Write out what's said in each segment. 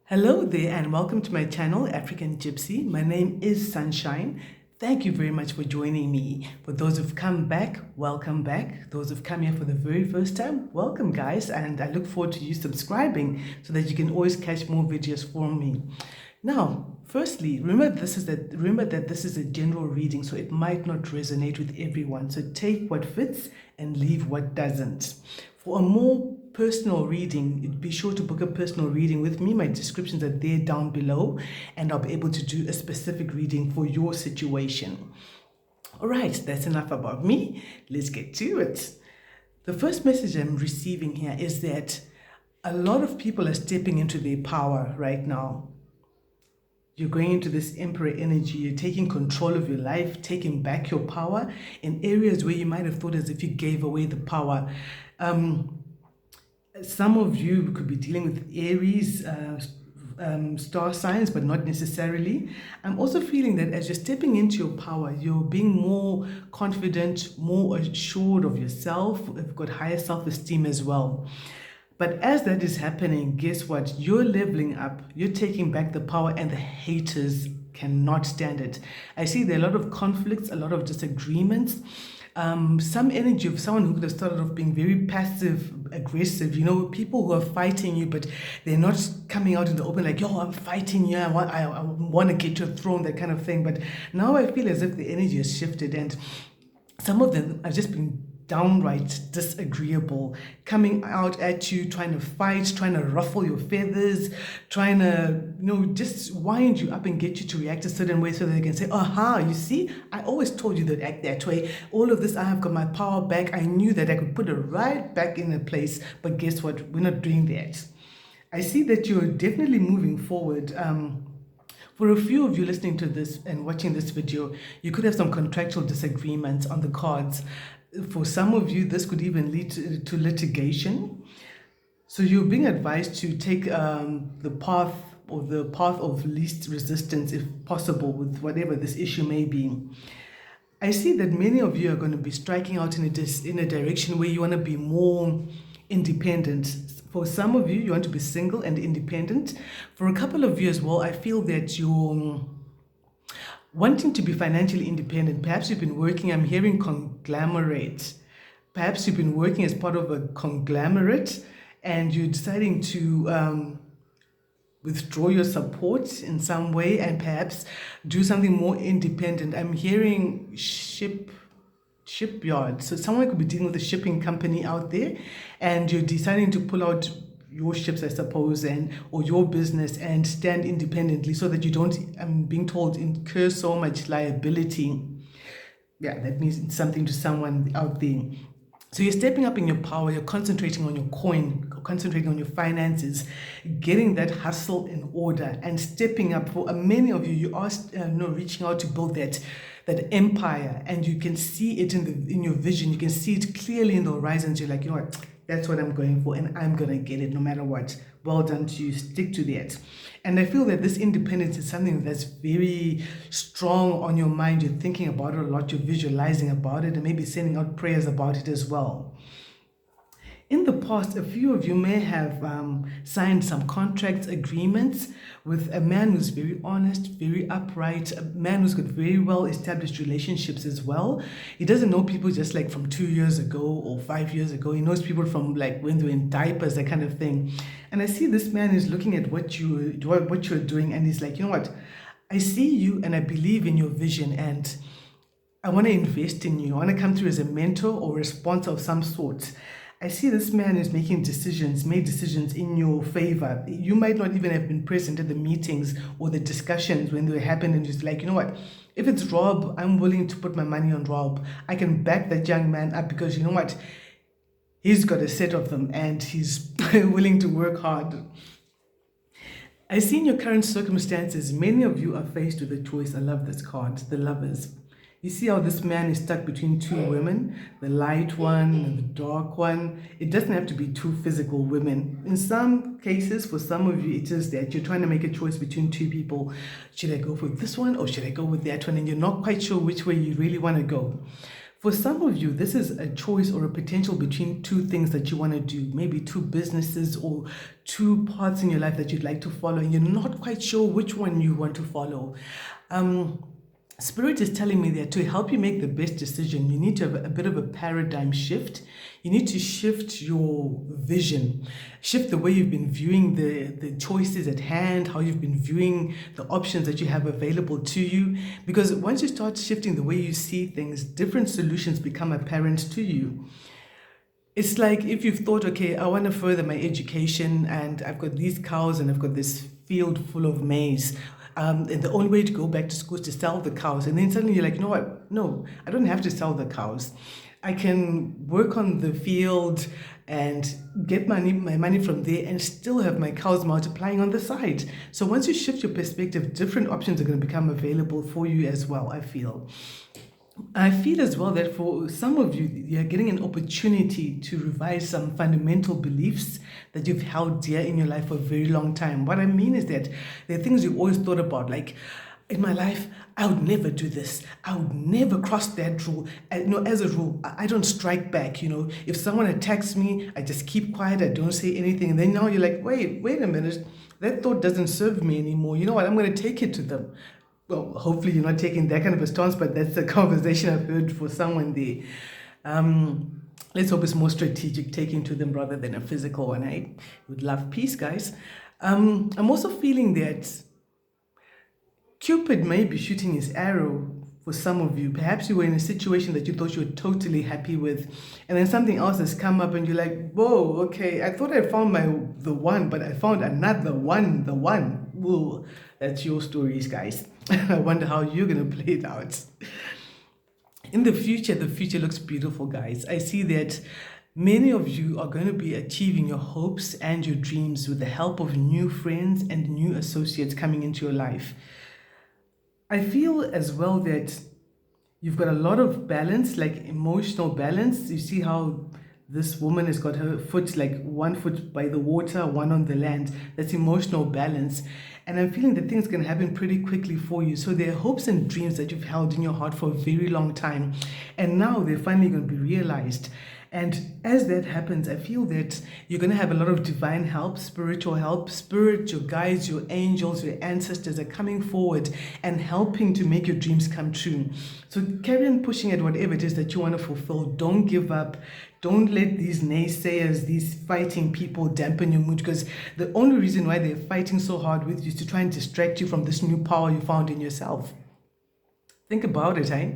Hello there and welcome to my channel, African Gypsy. My name is Sunshine. Thank you very much for joining me. For those who've come back, welcome back. Those who've come here for the very first time, welcome guys. And I look forward to you subscribing so that you can always catch more videos from me. Now, firstly, remember that this is a general reading, so it might not resonate with everyone. So take what fits and leave what doesn't. For a more personal reading, be sure to book a personal reading with me. My descriptions are there down below, and I'll be able to do a specific reading for your situation. All right, that's enough about me. Let's get to it. The first message I'm receiving here is that a lot of people are stepping into their power right now. You're going into this emperor energy. You're taking control of your life, taking back your power in areas where you might have thought as if you gave away the power. Some of you could be dealing with Aries, star signs, but not necessarily. I'm also feeling that as you're stepping into your power, you're being more confident, more assured of yourself. You've got higher self-esteem as well. But as that is happening, guess what? You're leveling up, you're taking back the power, and the haters cannot stand it. I see there are a lot of conflicts, a lot of disagreements. Some energy of someone who could have started off being very passive, aggressive, people who are fighting you, but they're not coming out in the open like, yo, I'm fighting you, I want to get your throne, that kind of thing. But now I feel as if the energy has shifted, and some of them are just being downright disagreeable, coming out at you, trying to fight, trying to ruffle your feathers, trying to, just wind you up and get you to react a certain way so that they can say, aha, you see, I always told you to act that way. All of this, I have got my power back. I knew that I could put it right back in a place, but guess what? We're not doing that. I see that you're definitely moving forward. For a few of you listening to this and watching this video, you could have some contractual disagreements on the cards. For some of you, this could even lead to litigation. So you're being advised to take the path of least resistance, if possible, with whatever this issue may be. I see that many of you are going to be striking out in a direction where you want to be more independent. For some of you, you want to be single and independent. For a couple of you as well, I feel that you're wanting to be financially independent. Perhaps you've been working, I'm hearing conglomerate. Perhaps you've been working as part of a conglomerate and you're deciding to withdraw your support in some way and perhaps do something more independent. I'm hearing shipyard. So someone could be dealing with a shipping company out there and you're deciding to pull out your ships, I suppose, or your business and stand independently so that you don't, I'm being told, incur so much liability. Yeah, that means something to someone out there. So you're stepping up in your power, you're concentrating on your coin, concentrating on your finances, getting that hustle in order and stepping up. For many of you, you are reaching out to build that empire, and you can see it in your vision. You can see it clearly in the horizons. You're like, you know what? That's what I'm going for, and I'm going to get it no matter what. Well done to you. Stick to that. And I feel that this independence is something that's very strong on your mind. You're thinking about it a lot. You're visualizing about it and maybe sending out prayers about it as well. In the past, a few of you may have signed some contracts, agreements with a man who's very honest, very upright, a man who's got very well-established relationships as well. He doesn't know people just like from 2 years ago or 5 years ago. He knows people from like when they were in diapers, that kind of thing. And I see this man is looking at what you're doing, and he's like, you know what? I see you and I believe in your vision, and I want to invest in you. I want to come through as a mentor or a sponsor of some sort. I see this man is made decisions in your favor. You might not even have been present at the meetings or the discussions when they happened, and just like, you know what, if it's Rob, I'm willing to put my money on Rob. I can back that young man up because you know what, he's got a set of them and he's willing to work hard. I see in your current circumstances, many of you are faced with a choice. I love this card, the Lovers. You see how this man is stuck between two women, the light one and the dark one. It doesn't have to be two physical women. In some cases, for some of you, it is that you're trying to make a choice between two people. Should I go for this one or should I go with that one? And you're not quite sure which way you really want to go. For some of you, this is a choice or a potential between two things that you want to do, maybe two businesses or two paths in your life that you'd like to follow, and you're not quite sure which one you want to follow. Spirit is telling me that to help you make the best decision, you need to have a bit of a paradigm shift. You need to shift your vision, shift the way you've been viewing the choices at hand, how you've been viewing the options that you have available to you. Because once you start shifting the way you see things, different solutions become apparent to you. It's like if you've thought, okay, I want to further my education and I've got these cows and I've got this field full of maize. And the only way to go back to school is to sell the cows. And then suddenly you're like, you know what? No, I don't have to sell the cows. I can work on the field and get my money from there and still have my cows multiplying on the side. So once you shift your perspective, different options are going to become available for you as well, I feel. I feel as well that for some of you, you're getting an opportunity to revise some fundamental beliefs that you've held dear in your life for a very long time. What I mean is that there are things you've always thought about, like, in my life, I would never do this. I would never cross that rule. As a rule, I don't strike back. If someone attacks me, I just keep quiet. I don't say anything. And then now you're like, wait a minute. That thought doesn't serve me anymore. You know what? I'm going to take it to them. Well, hopefully you're not taking that kind of a stance, but that's the conversation I've heard for someone there. Let's hope it's more strategic, taking to them rather than a physical one. I would love peace, guys. I'm also feeling that Cupid may be shooting his arrow for some of you. Perhaps you were in a situation that you thought you were totally happy with, and then something else has come up and you're like, whoa, okay, I thought I found the one, but I found another one, the one. Whoa, that's your stories, guys. I wonder how you're going to play it out. In the future looks beautiful, guys. I see that many of you are going to be achieving your hopes and your dreams with the help of new friends and new associates coming into your life. I feel as well that you've got a lot of balance, like emotional balance. You see how this woman has got her foot, like one foot by the water, one on the land. That's emotional balance. And I'm feeling that things can happen pretty quickly for you. So there are hopes and dreams that you've held in your heart for a very long time. And now they're finally going to be realized. And as that happens, I feel that you're going to have a lot of divine help, spiritual help. Spirit, your guides, your angels, your ancestors are coming forward and helping to make your dreams come true. So carry on pushing at whatever it is that you want to fulfill. Don't give up. Don't let these naysayers, these fighting people dampen your mood, because the only reason why they're fighting so hard with you is to try and distract you from this new power you found in yourself. Think about it, eh?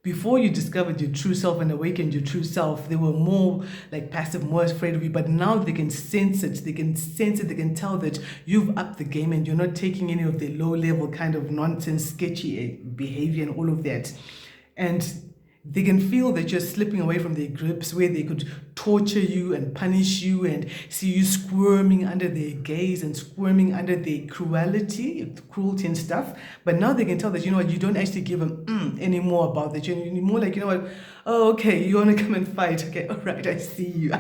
Before you discovered your true self and awakened your true self, they were more like passive, more afraid of you. But now they can sense it. They can sense it. They can tell that you've upped the game and you're not taking any of the low-level kind of nonsense, sketchy behavior and all of that. And they can feel that you're slipping away from their grips, where they could torture you and punish you and see you squirming under their gaze and squirming under their cruelty and stuff. But now they can tell that, you know what, you don't actually give them anymore about that. You're more like, you know what, oh, okay, you want to come and fight. Okay, all right, I see you.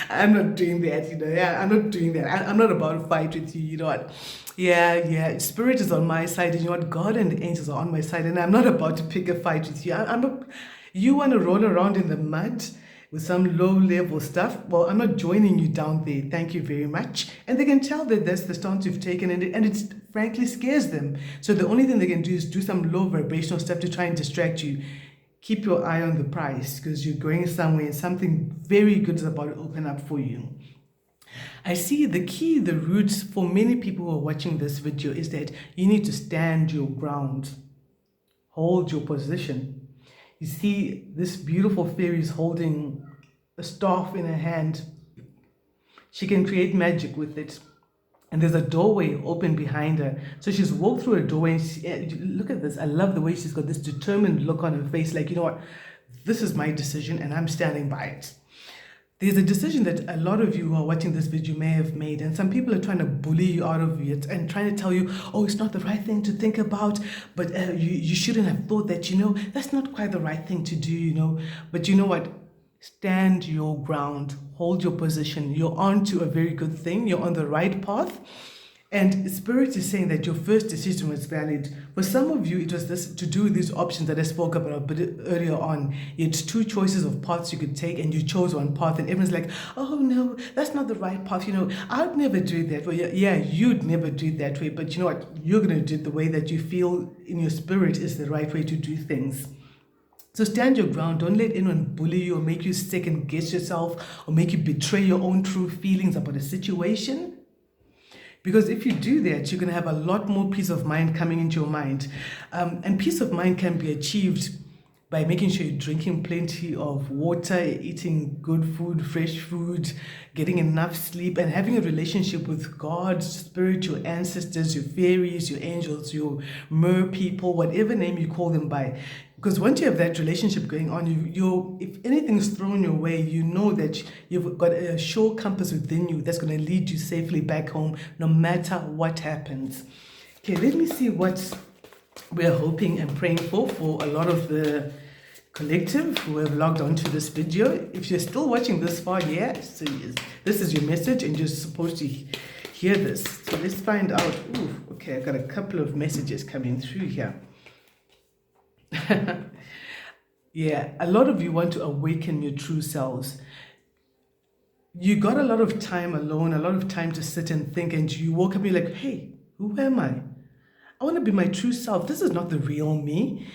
I'm not doing that, I'm not doing that. I'm not about to fight with you, you know what. Yeah, spirit is on my side, and you know what, God and the angels are on my side, and I'm not about to pick a fight with you. You want to roll around in the mud with some low-level stuff? Well, I'm not joining you down there. Thank you very much. And they can tell that that's the stance you've taken, and it frankly scares them. So the only thing they can do is do some low vibrational stuff to try and distract you. Keep your eye on the prize, because you're going somewhere and something very good is about to open up for you. I see the key, the roots for many people who are watching this video is that you need to stand your ground. Hold your position. You see this beautiful fairy is holding a staff in her hand. She can create magic with it. And there's a doorway open behind her. So she's walked through a doorway and look at this. I love the way she's got this determined look on her face. Like, you know what? This is my decision and I'm standing by it. There's a decision that a lot of you who are watching this video may have made, and some people are trying to bully you out of it and trying to tell you, oh, it's not the right thing to think about, but you shouldn't have thought that, that's not quite the right thing to do, But you know what? Stand your ground, hold your position. You're on to a very good thing. You're on the right path. And Spirit is saying that your first decision was valid. For some of you, it was this to do with these options that I spoke about a bit earlier on. You had two choices of paths you could take, and you chose one path, and everyone's like, oh no, that's not the right path. I'd never do it that way. Yeah, you'd never do it that way, but you know what? You're going to do it the way that you feel in your spirit is the right way to do things. So stand your ground. Don't let anyone bully you or make you second guess yourself or make you betray your own true feelings about a situation. Because if you do that, you're going to have a lot more peace of mind coming into your mind. And peace of mind can be achieved by making sure you're drinking plenty of water, eating good food, fresh food, getting enough sleep, and having a relationship with God, Spirit, your ancestors, your fairies, your angels, your mer people, whatever name you call them by. Because once you have that relationship going on, if anything's thrown your way, you know that you've got a sure compass within you that's going to lead you safely back home, no matter what happens. Okay, let me see what we're hoping and praying for a lot of the collective who have logged on to this video. If you're still watching this far, so this is your message and you're supposed to hear this. So let's find out. Okay, I've got a couple of messages coming through here. Yeah, a lot of you want to awaken your true selves. You got a lot of time alone, a lot of time to sit and think, and you woke up and you're like, hey, who am I? I want to be my true self. This is not the real me.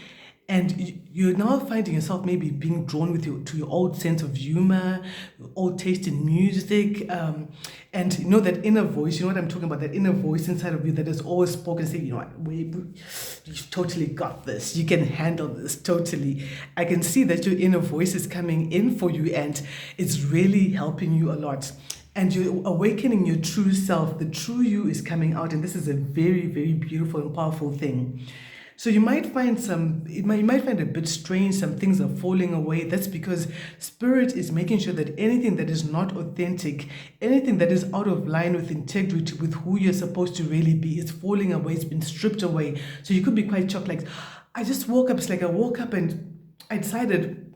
And you're now finding yourself maybe being drawn to your old sense of humor, old taste in music, and you know that inner voice, you know what I'm talking about, that inner voice inside of you that has always spoken, saying, you know what, you've totally got this, you can handle this, totally. I can see that your inner voice is coming in for you and it's really helping you a lot. And you're awakening your true self, the true you is coming out, and this is a very, very beautiful and powerful thing. So you might find you might find it a bit strange, some things are falling away. That's because Spirit is making sure that anything that is not authentic, anything that is out of line with integrity, with who you're supposed to really be, is falling away, it's been stripped away. So you could be quite shocked, like, I just woke up, it's like I woke up and I decided,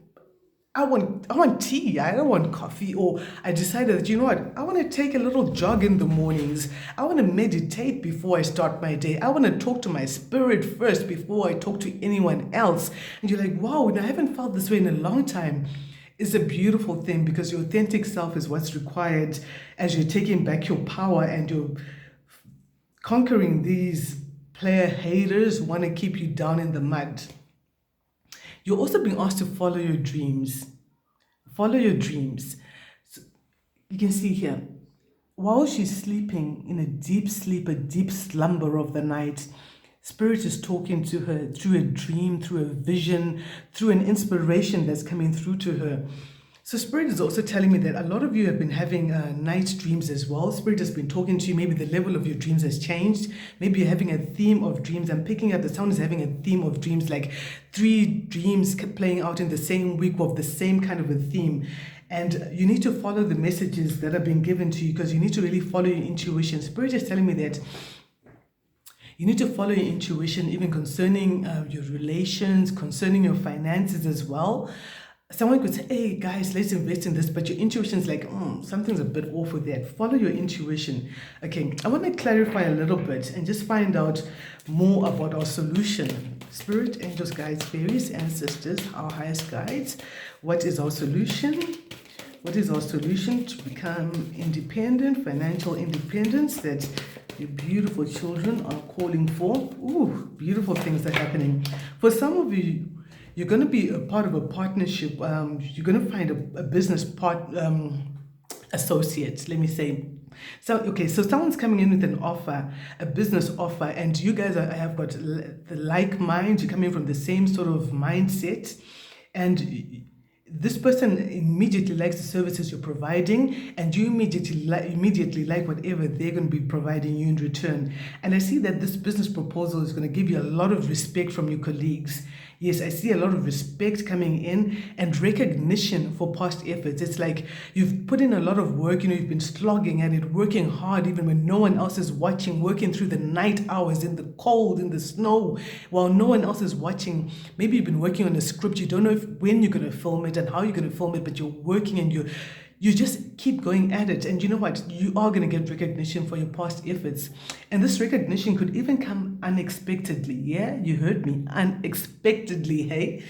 I want tea, I don't want coffee, or I decided that, you know what, I want to take a little jog in the mornings. I want to meditate before I start my day. I want to talk to my spirit first before I talk to anyone else. And you're like, wow, I haven't felt this way in a long time. It's a beautiful thing because your authentic self is what's required as you're taking back your power and you're conquering these player haters who want to keep you down in the mud. You're also being asked to follow your dreams. Follow your dreams. So you can see here, while she's sleeping in a deep sleep, a deep slumber of the night, Spirit is talking to her through a dream, through a vision, through an inspiration that's coming through to her. So Spirit is also telling me that a lot of you have been having night dreams as well. Spirit has been talking to you. Maybe the level of your dreams has changed. Maybe you're having a theme of dreams. I'm picking up the sound is having a theme of dreams, like 3 dreams playing out in the same week of the same kind of a theme. And you need to follow the messages that are being given to you because you need to really follow your intuition. Spirit is telling me that you need to follow your intuition even concerning your relations, concerning your finances as well. Someone could say, hey guys, let's invest in this, but your intuition is like, something's a bit off with that. Follow your intuition. Okay, I want to clarify a little bit and just find out more about our solution. Spirit, angels, guides, fairies, ancestors, our highest guides. What is our solution? What is our solution to become independent, financial independence that your beautiful children are calling for? Ooh, beautiful things are happening. For some of you, you're going to be a part of a partnership. You're going to find a business associate, let me say. So someone's coming in with an offer, a business offer, and you guys have got the like mind. You're coming from the same sort of mindset, and this person immediately likes the services you're providing, and you immediately like whatever they're going to be providing you in return. And I see that this business proposal is going to give you a lot of respect from your colleagues. Yes, I see a lot of respect coming in and recognition for past efforts. It's like you've put in a lot of work, you've been slogging at it, working hard even when no one else is watching, working through the night hours in the cold, in the snow, while no one else is watching. Maybe you've been working on a script, you don't know when you're going to film it and how you're going to film it, but you're working and you just keep going at it. And you know what? You are going to get recognition for your past efforts. And this recognition could even come unexpectedly. Yeah, you heard me. Unexpectedly, hey?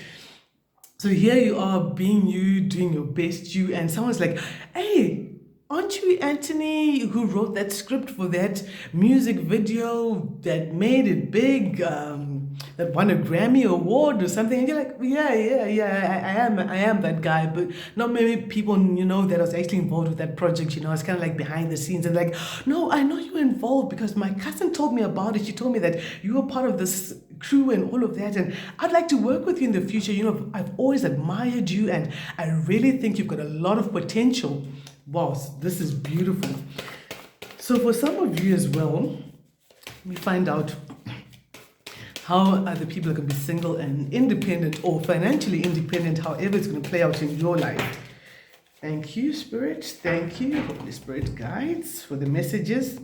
So here you are being you, doing your best you, and someone's like, hey, aren't you Anthony who wrote that script for that music video that made it big, that won a Grammy award or something? And you're like, yeah, I am that guy, but not many people, that I was actually involved with that project. I was kind of like behind the scenes and like, no, I know you were involved because my cousin told me about it. She told me that you were part of this crew and all of that, and I'd like to work with you in the future. I've always admired you, and I really think you've got a lot of potential. Wow, this is beautiful. So for some of you as well, we find out how other people are going to be single and independent or financially independent, however it's going to play out in your life. Thank you, Spirit. Thank you, Holy Spirit guides, for the messages.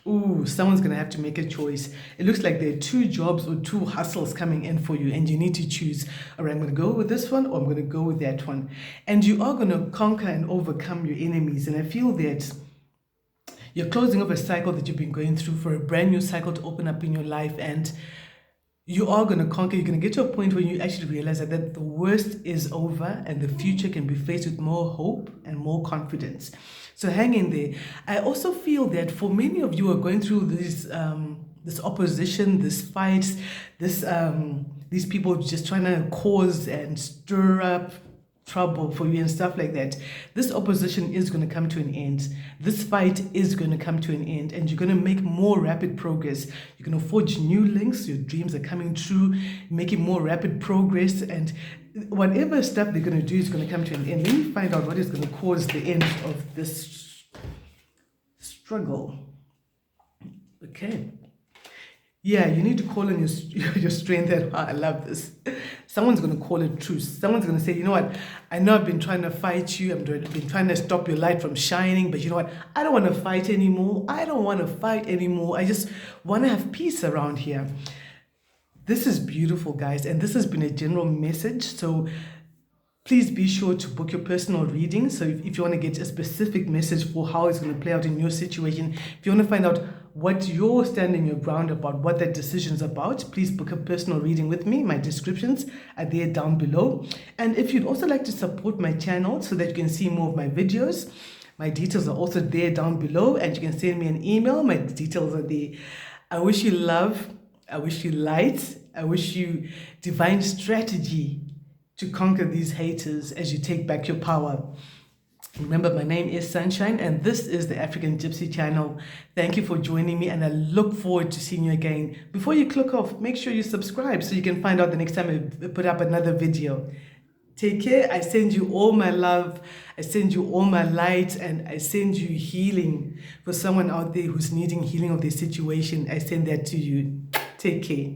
Ooh, someone's going to have to make a choice. It looks like there are 2 jobs or 2 hustles coming in for you, and you need to choose. All right, I'm going to go with this one or I'm going to go with that one. And you are going to conquer and overcome your enemies. And I feel that you're closing off a cycle that you've been going through for a brand new cycle to open up in your life. And you are going to conquer. You're going to get to a point where you actually realize that the worst is over and the future can be faced with more hope and more confidence. So hang in there. I also feel that for many of you who are going through this opposition, this fight, these people just trying to cause and stir up trouble for you and stuff like that, this opposition is going to come to an end. This fight is going to come to an end, and you're going to make more rapid progress. You're going to forge new links. Your dreams are coming true, making more rapid progress, and whatever stuff they're going to do is going to come to an end. Let me find out what is going to cause the end of this struggle. Okay. Yeah, you need to call on your strength. And I love this. Someone's going to call it truth. Someone's going to say, you know what? I know I've been trying to fight you. I've been trying to stop your light from shining. But you know what? I don't want to fight anymore. I don't want to fight anymore. I just want to have peace around here. This is beautiful, guys. And this has been a general message. So please be sure to book your personal reading. So if you want to get a specific message for how it's going to play out in your situation, if you want to find out what you're standing your ground about, what that decision is about, please book a personal reading with me. My descriptions are there down below. And if you'd also like to support my channel so that you can see more of my videos, my details are also there down below, and you can send me an email. My details are there. I wish you love. I wish you light. I wish you divine strategy to conquer these haters as you take back your power. Remember, my name is Sunshine, and this is the African Gypsy channel. Thank you for joining me, and I look forward to seeing you again. Before you click off, make sure you subscribe so you can find out the next time I put up another video. Take care. I send you all my love. I send you all my light, and I send you healing. For someone out there who's needing healing of their situation, I send that to you. Take care.